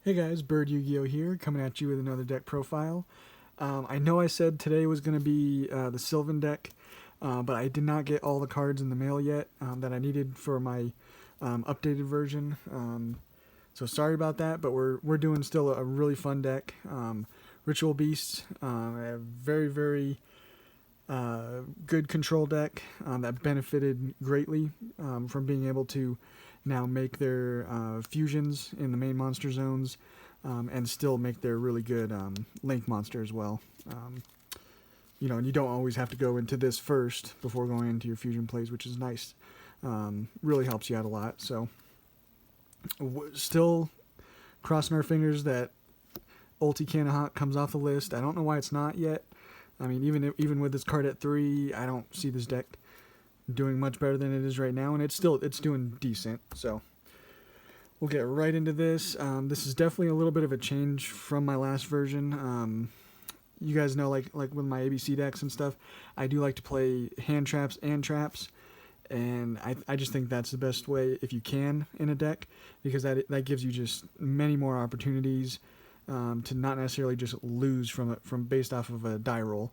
Hey guys, Bird Yugioh here, coming at you with another deck profile. I know I said today was going to be the Sylvan deck, but I did not get all the cards in the mail yet that I needed for my updated version. So sorry about that, but we're doing still a really fun deck. Ritual Beast, a very good control deck that benefited greatly from being able to now make their fusions in the main monster zones and still make their really good link monster as well. And you don't always have to go into this first before going into your fusion plays, which is nice. Really helps you out a lot. So still crossing our fingers that Ulti Cannahawk comes off the list. I don't know why it's not yet. I mean, even with this card at 3, I don't see this deck doing much better than it is right now, and it's doing decent. So we'll get right into this. This is definitely a little bit of a change from my last version. You guys know, like with my ABC decks and stuff, I do like to play hand traps and traps, and I just think that's the best way if you can in a deck, because that gives you just many more opportunities to not necessarily just lose from based off of a die roll.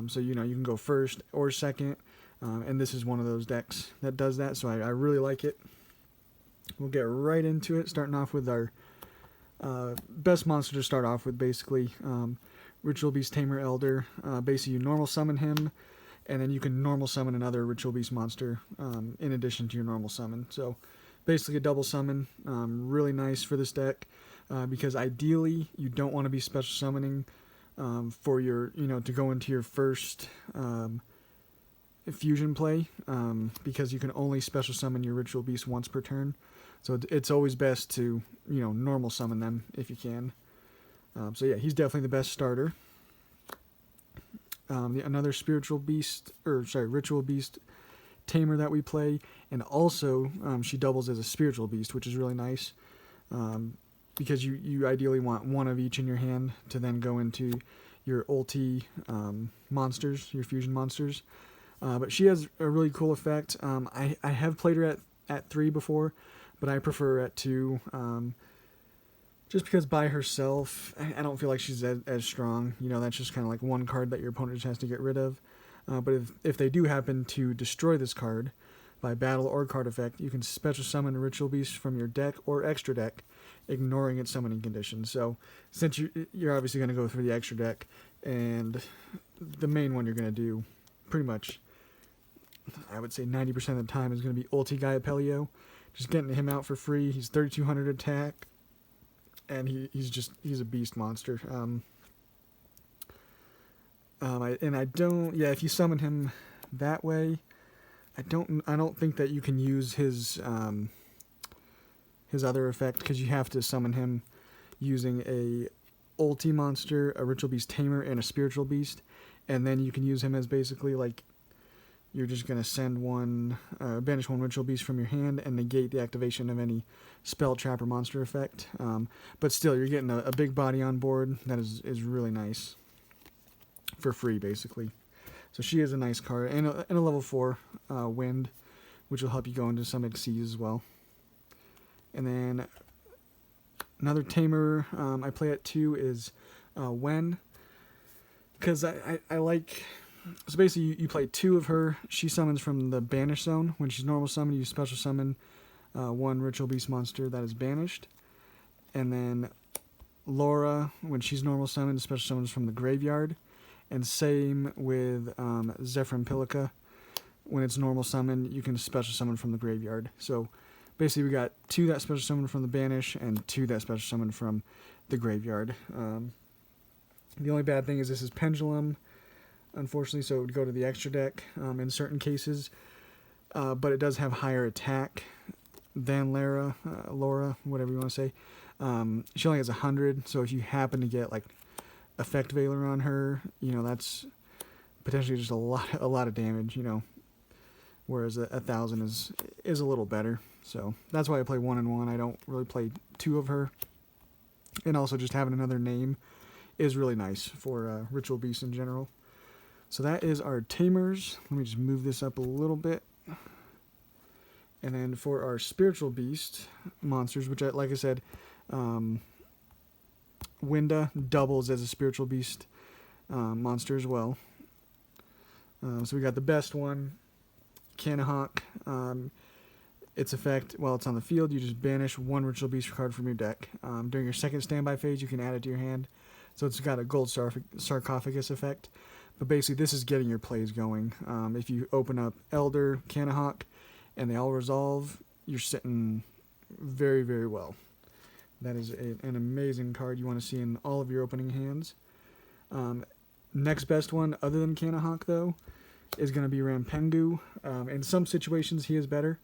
So you can go first or second, and this is one of those decks that does that. So I really like it. We'll get right into it, starting off with our best monster to start off with, basically. Ritual Beast Tamer Elder. Basically, you normal summon him, and then you can normal summon another Ritual Beast monster in addition to your normal summon. So basically a double summon. Really nice for this deck. Because ideally you don't want to be special summoning for your, to go into your first fusion play, because you can only special summon your Ritual Beast once per turn. So it's always best to, normal summon them if you can. So yeah, he's definitely the best starter. Another Ritual Beast Tamer that we play, and also she doubles as a Spiritual Beast, which is really nice. Because you ideally want one of each in your hand to then go into your ulti monsters, your fusion monsters. But she has a really cool effect. I have played her at 3 before, but I prefer her at 2. Just because by herself, I don't feel like she's as strong. That's just kind of like one card that your opponent just has to get rid of. But if they do happen to destroy this card by battle or card effect, you can special summon a Ritual Beast from your deck or extra deck, ignoring its summoning conditions. So since you're obviously going to go through the extra deck, and the main one you're going to do pretty much, I would say 90% of the time, is going to be Ulti Gaia just getting him out for free. He's 3200 attack, and he's a beast monster. If you summon him that way, I don't think that you can use his other effect, because you have to summon him using a ulti monster, a Ritual Beast Tamer, and a Spiritual Beast, and then you can use him as basically like you're just going to send banish one Ritual Beast from your hand and negate the activation of any spell, trap, or monster effect. But still, you're getting a big body on board that is really nice for free, basically. So she is a nice card, and a level 4 Wind, which will help you go into some Xyz as well. And then another Tamer I play at 2 is Wen, because I like. So basically, you play 2 of her. She summons from the banish zone. When she's normal summoned, you special summon one Ritual Beast monster that is banished. And then Laura, when she's normal summoned, special summons from the graveyard. And same with Zephyrin Pilica. When it's normal summon, you can special summon from the graveyard. So basically, we got 2 that special summon from the banish and 2 that special summon from the graveyard. The only bad thing is this is Pendulum, unfortunately, so it would go to the extra deck in certain cases. But it does have higher attack than Laura, whatever you want to say. She only has 100, so if you happen to get like Effect Veiler on her, that's potentially just a lot of damage, whereas 1,000 is a little better. So that's why I play 1 and 1. I don't really play 2 of her. And also just having another name is really nice for Ritual Beasts in general. So that is our Tamers. Let me just move this up a little bit. And then for our Spiritual Beast monsters, which, like I said, Winda doubles as a spiritual beast monster as well. So we got the best one, Canahawk. Its effect, while it's on the field, you just banish one ritual beast card from your deck. During your second standby phase, you can add it to your hand. So it's got a gold sarcophagus effect. But basically, this is getting your plays going. If you open up Elder, Canahawk, and they all resolve, you're sitting very, very well. That is an amazing card you want to see in all of your opening hands. Next best one, other than Canahawk, though, is going to be Rampengu. In some situations, he is better.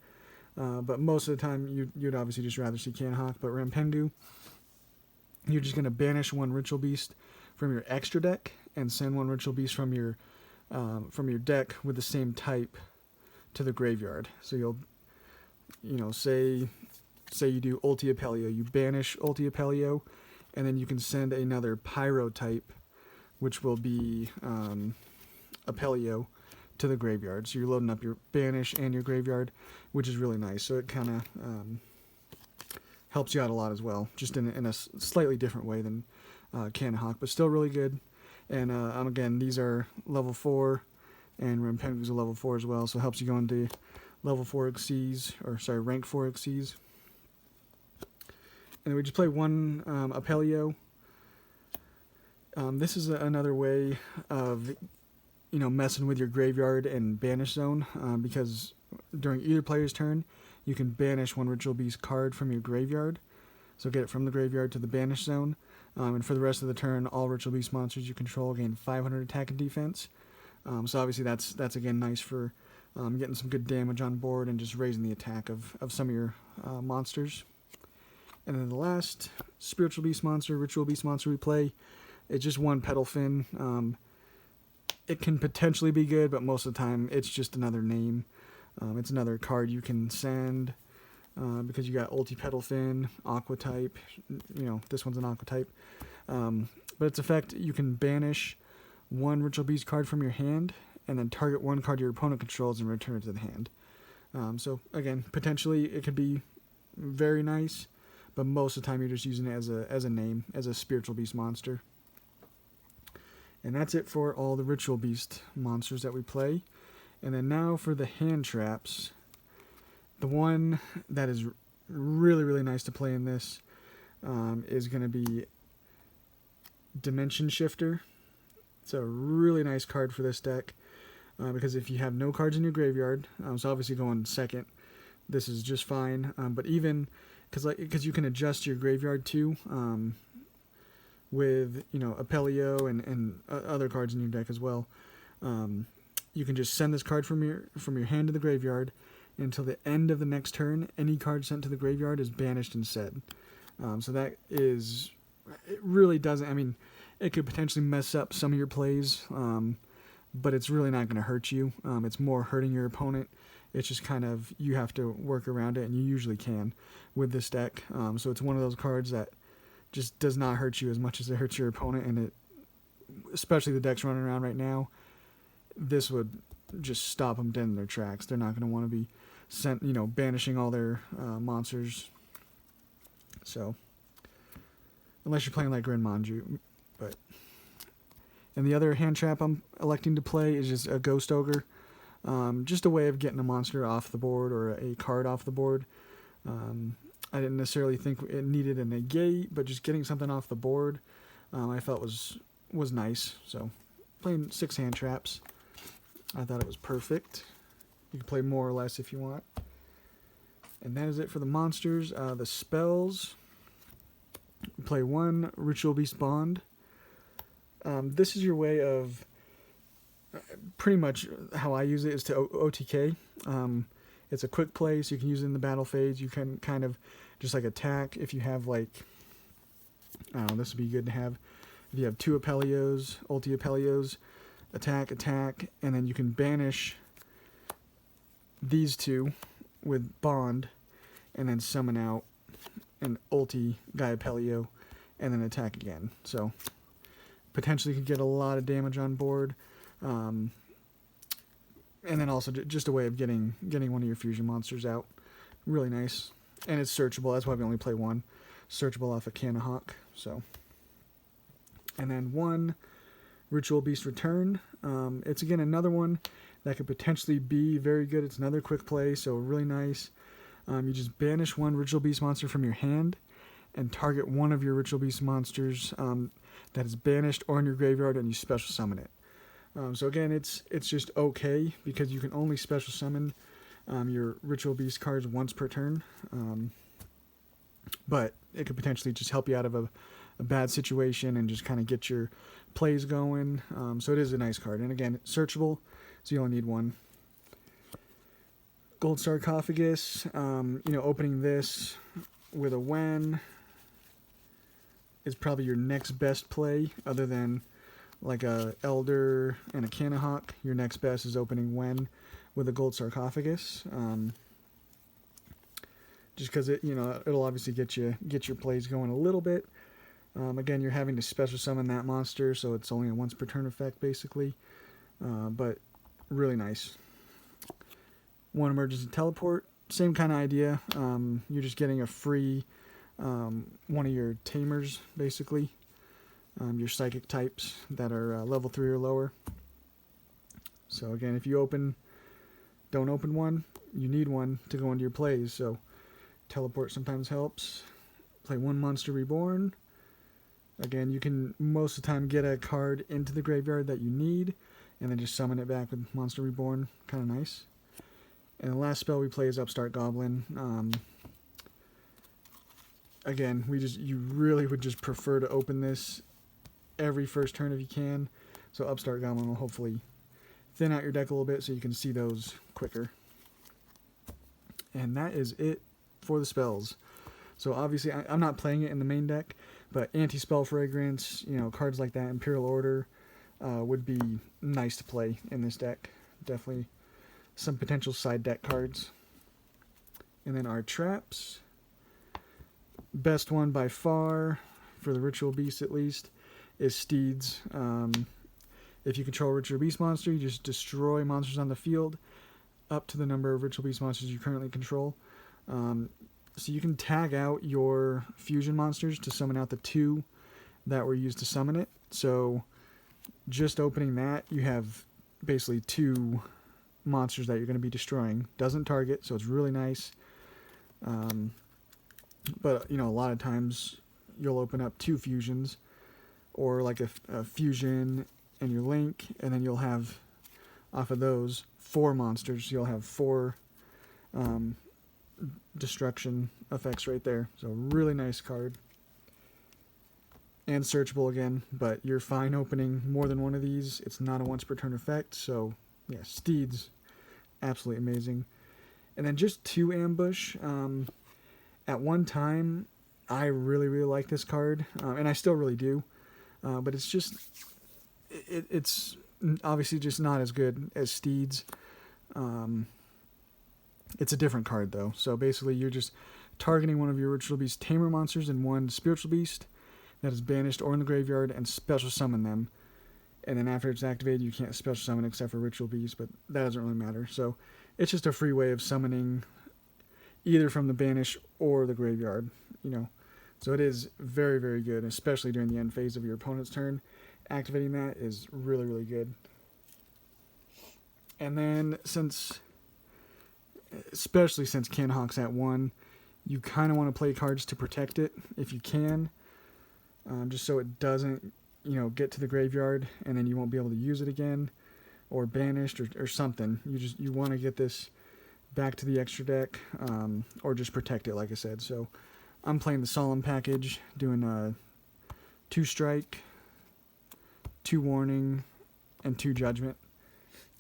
But most of the time, you'd obviously just rather see Canahawk. But Rampengu, you're just going to banish one Ritual Beast from your extra deck and send one Ritual Beast from your deck with the same type to the graveyard. So you'll, say you do Ulti Apelio. You banish Ulti Apelio, and then you can send another Pyro type, which will be Apelio, to the graveyard. So you're loading up your banish and your graveyard, which is really nice. So it kind of helps you out a lot as well, just in a slightly different way than Canahawk, but still really good. And again, these are level 4, and Rampengu's a level 4 as well, so it helps you go into level 4 rank 4 Xyz. And then we just play one Apelio. This is another way of messing with your graveyard and banish zone, because during either player's turn, you can banish one Ritual Beast card from your graveyard. So get it from the graveyard to the banish zone. And for the rest of the turn, all Ritual Beast monsters you control gain 500 attack and defense. So obviously that's again nice for getting some good damage on board and just raising the attack of some of your monsters. And then the last Spiritual Beast monster, Ritual Beast monster we play, it's just one Petal Fin. It can potentially be good, but most of the time it's just another name. It's another card you can send because you got Ulti Petal Fin, Aqua type. This one's an Aqua type. But its effect, you can banish one Ritual Beast card from your hand and then target one card your opponent controls and return it to the hand. So again, potentially it could be very nice, but most of the time you're just using it as a name, as a Spiritual Beast monster. And that's it for all the Ritual Beast monsters that we play. And then now for the hand traps. The one that is really, really nice to play in this is going to be Dimension Shifter. It's a really nice card for this deck because if you have no cards in your graveyard, so obviously going second, this is just fine. But even because you can adjust your graveyard too, with Apelio and other cards in your deck as well. You can just send this card from your hand to the graveyard until the end of the next turn. Any card sent to the graveyard is banished instead. So that is, it really doesn't. I mean, it could potentially mess up some of your plays, but it's really not going to hurt you. It's more hurting your opponent. It's just kind of you have to work around it, and you usually can with this deck. So it's one of those cards that just does not hurt you as much as it hurts your opponent, and especially the decks running around right now, this would just stop them dead in their tracks. They're not going to want to be banishing all their monsters. So, unless you're playing like Grin Manju, but. And the other hand trap I'm electing to play is just a Ghost Ogre. Just a way of getting a monster off the board or a card off the board. I didn't necessarily think it needed a negate, but just getting something off the board, I felt was nice. So, playing 6 hand traps, I thought it was perfect. You can play more or less if you want. And that is it for the monsters. The spells, you play 1 Ritual Beast Bond. This is your way of, pretty much how I use it is to OTK. It's a quick play, so you can use it in the battle phase. You can kind of just like attack if you have like, I don't know, this would be good to have. If you have 2 Apelios, Ulti Apelios, attack, and then you can banish these 2 with Bond, and then summon out an Ulti Guy Apelio, and then attack again. So, potentially could get a lot of damage on board. And then also just a way of getting one of your fusion monsters out. Really nice. And it's searchable. That's why we only play 1. Searchable off of Canahawk. So, And then 1 Ritual Beast Return. It's again another one that could potentially be very good. It's another quick play, so really nice. You just banish 1 Ritual Beast monster from your hand and target 1 of your Ritual Beast monsters that is banished or in your graveyard, and you special summon it. So again, it's just okay because you can only special summon your Ritual Beast cards once per turn. But it could potentially just help you out of a bad situation and just kind of get your plays going. So it is a nice card. And again, it's searchable, so you only need 1. Gold Sarcophagus, opening this with a Wen is probably your next best play, other than like a Elder and a Cannahawk. Your next best is opening Wen with a Gold Sarcophagus. Just because it'll obviously get your plays going a little bit. Again, you're having to special summon that monster, so it's only a once per turn effect basically. But really nice. 1 Emergency Teleport, same kind of idea. You're just getting a free one of your Tamers basically. Your psychic types that are level 3 or lower. So again, if you don't open 1, you need 1 to go into your plays. So teleport sometimes helps. Play 1 Monster Reborn. Again, you can most of the time get a card into the graveyard that you need, and then just summon it back with Monster Reborn. Kind of nice. And the last spell we play is Upstart Goblin. Again, you really would just prefer to open this every first turn if you can. So Upstart Goblin will hopefully thin out your deck a little bit so you can see those quicker. And that is it for the spells. So obviously I'm not playing it in the main deck, but Anti-Spell Fragrance, cards like that, Imperial Order, would be nice to play in this deck. Definitely some potential side deck cards. And then our traps. Best one by far, for the Ritual Beast at least, is Steeds. If you control a Ritual Beast monster, you just destroy monsters on the field up to the number of Ritual Beast monsters you currently control. So you can tag out your fusion monsters to summon out the 2 that were used to summon it. So just opening that, you have basically 2 monsters that you're going to be destroying. Doesn't target, so it's really nice. But, a lot of times you'll open up 2 fusions, or like a fusion and your link, and then you'll have, off of those, 4 monsters. You'll have 4 destruction effects right there. So really nice card. And searchable again, but you're fine opening more than 1 of these. It's not a once per turn effect, so yeah, Steeds, absolutely amazing. And then just 2 Ambush. At one time, I really, really liked this card, and I still really do. But it's just, it's obviously just not as good as Steeds. It's a different card, though. So basically, you're just targeting one of your Ritual Beast Tamer monsters and 1 Spiritual Beast that is banished or in the graveyard, and special summon them. And then after it's activated, you can't special summon except for Ritual Beast, but that doesn't really matter. So it's just a free way of summoning either from the banish or the graveyard, So it is very, very good, especially during the end phase of your opponent's turn. Activating that is really, really good. And then especially since Cannahawk's at 1, you kind of want to play cards to protect it if you can, just so it doesn't, get to the graveyard and then you won't be able to use it again, or banished or something. You want to get this back to the extra deck, or just protect it, like I said. So I'm playing the Solemn package, doing 2 Strike, 2 Warning, and 2 Judgment,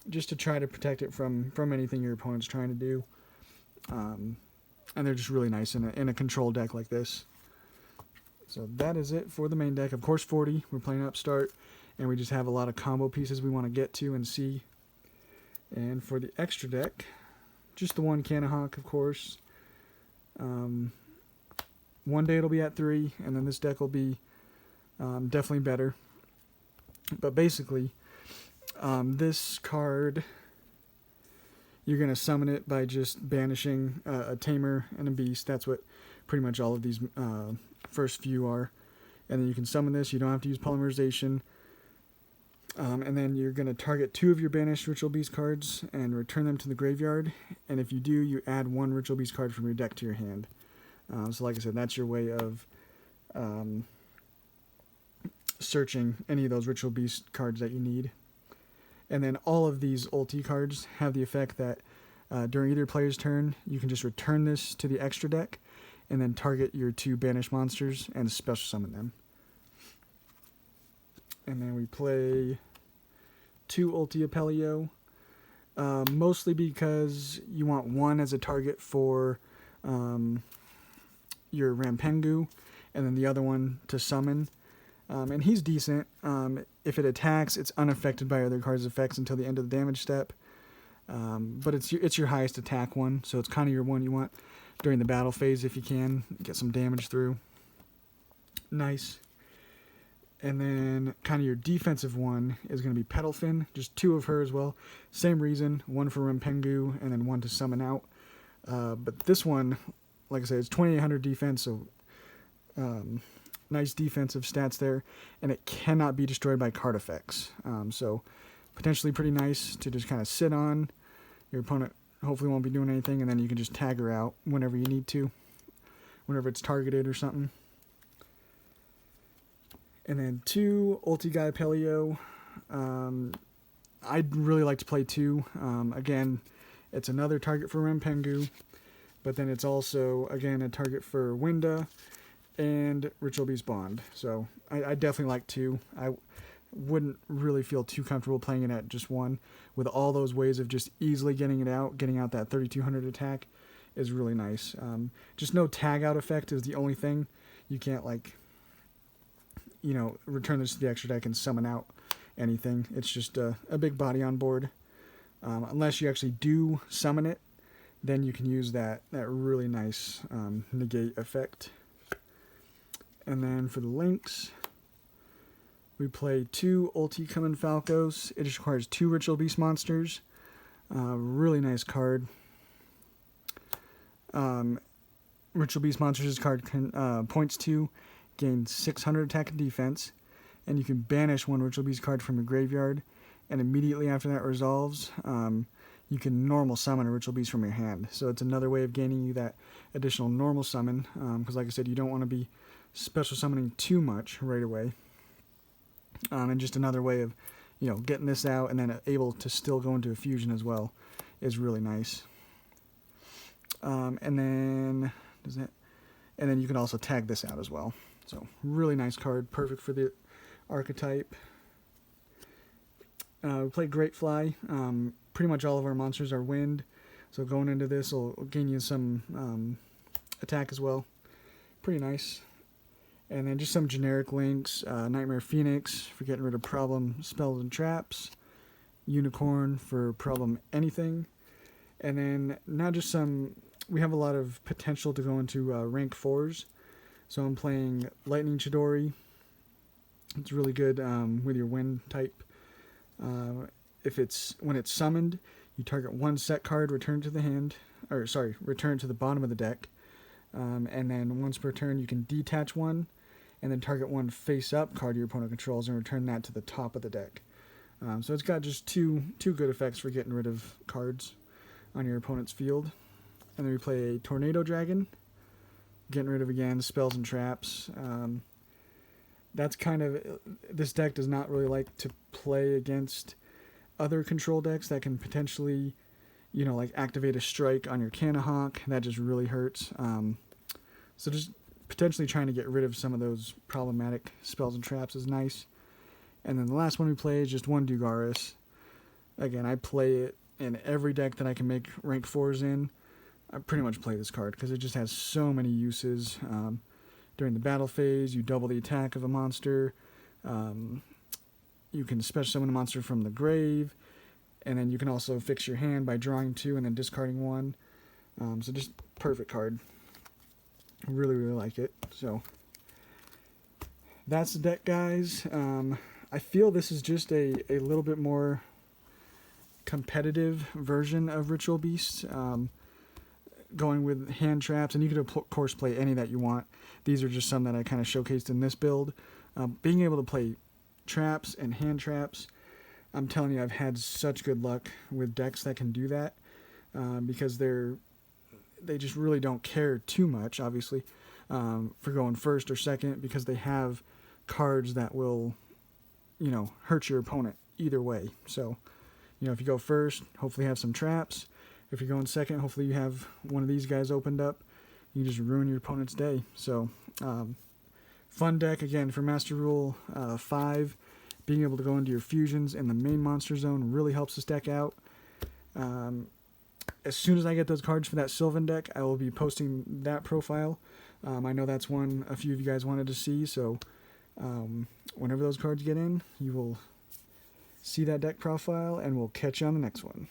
just to try to protect it from anything your opponent's trying to do. And they're just really nice in a control deck like this. So that is it for the main deck. Of course, 40, we're playing Upstart, and we just have a lot of combo pieces we want to get to and see. And for the extra deck, just the 1 Cannahawk, of course. One day it'll be at 3, and then this deck will be definitely better. But basically, this card, you're going to summon it by just banishing a Tamer and a Beast. That's what pretty much all of these first few are. And then you can summon this. You don't have to use polymerization. And then you're going to target 2 of your banished Ritual Beast cards and return them to the graveyard. And if you do, you add 1 Ritual Beast card from your deck to your hand. So like I said, that's your way of searching any of those Ritual Beast cards that you need. And then all of these ulti cards have the effect that during either player's turn, you can just return this to the extra deck and then target your 2 banished monsters and special summon them. And then we play 2 ulti Apelio, mostly because you want 1 as a target for your Rampengu, and then the other one to summon. And he's decent. If it attacks, it's unaffected by other cards' effects until the end of the damage step. But it's your highest attack one, so it's kind of your one you want during the battle phase if you can get some damage through. Nice. And then kind of your defensive one is going to be Petalfin, just 2 of her as well. Same reason, 1 for Rampengu and then 1 to summon out. But this one, like I said, it's 2800 defense, so nice defensive stats there. And it cannot be destroyed by card effects. So potentially pretty nice to just kind of sit on. Your opponent hopefully won't be doing anything, and then you can just tag her out whenever you need to, whenever it's targeted or something. And then 2 ulti guy Pelio. I'd really like to play 2. Again, it's another target for Rampengu, but then it's also, again, a target for Winda and Ritual Beast Bond. So I definitely like 2. I wouldn't really feel too comfortable playing it at just 1. With all those ways of just easily getting out that 3200 attack is really nice. Just no tag out effect is the only thing. You can't, like, return this to the extra deck and summon out anything. It's just a big body on board. Unless you actually do summon it, then you can use that really nice negate effect. And then for the links, we play 2 ulti Common Falcos. It just requires 2 Ritual Beast monsters. Really nice card. Ritual Beast monsters card points 2. Gain 600 attack and defense, and you can banish 1 Ritual Beast card from your graveyard, and immediately after that resolves, you can normal summon a Ritual Beast from your hand. So it's another way of gaining you that additional normal summon, because like I said, you don't want to be special summoning too much right away. And just another way of, getting this out and then able to still go into a fusion as well is really nice. And then you can also tag this out as well. So, really nice card, perfect for the archetype. We play Great Fly. Pretty much all of our monsters are wind, so going into this will gain you some attack as well. Pretty nice. And then just some generic links. Nightmare Phoenix for getting rid of problem spells and traps. Unicorn for problem anything. And then now just some... We have a lot of potential to go into rank 4s. So I'm playing Lightning Chidori. It's really good with your wind type. When it's summoned, you target 1 set card, return to the bottom of the deck. And then once per turn, you can detach 1, and then target 1 face-up card your opponent controls and return that to the top of the deck. So it's got just two good effects for getting rid of cards on your opponent's field. And then we play a Tornado Dragon, getting rid of, again, spells and traps. That's kind of... This deck does not really like to play against other control decks that can potentially, activate a strike on your Canahawk. That just really hurts. So just potentially trying to get rid of some of those problematic spells and traps is nice. And then the last one we play is just 1 Dugaris. Again, I play it in every deck that I can make rank 4s in. I pretty much play this card because it just has so many uses. During the battle phase, you double the attack of a monster. You can special summon a monster from the grave. And then you can also fix your hand by drawing 2 and then discarding 1. So just perfect card. I really, really like it. So that's the deck, guys. I feel this is just a little bit more competitive version of Ritual Beasts. going with hand traps, and you could of course play any that you want. These are just some that I kind of showcased in this build. Being able to play traps and hand traps, I'm telling you, I've had such good luck with decks that can do that, because they just really don't care too much, obviously, for going first or second, because they have cards that will, hurt your opponent either way. So, if you go first, hopefully you have some traps. If you're going second, hopefully you have one of these guys opened up. You just ruin your opponent's day. So, fun deck, again, for Master Rule 5. Being able to go into your fusions in the main monster zone really helps this deck out. As soon as I get those cards for that Sylvan deck, I will be posting that profile. I know that's one a few of you guys wanted to see, so whenever those cards get in, you will see that deck profile, and we'll catch you on the next one.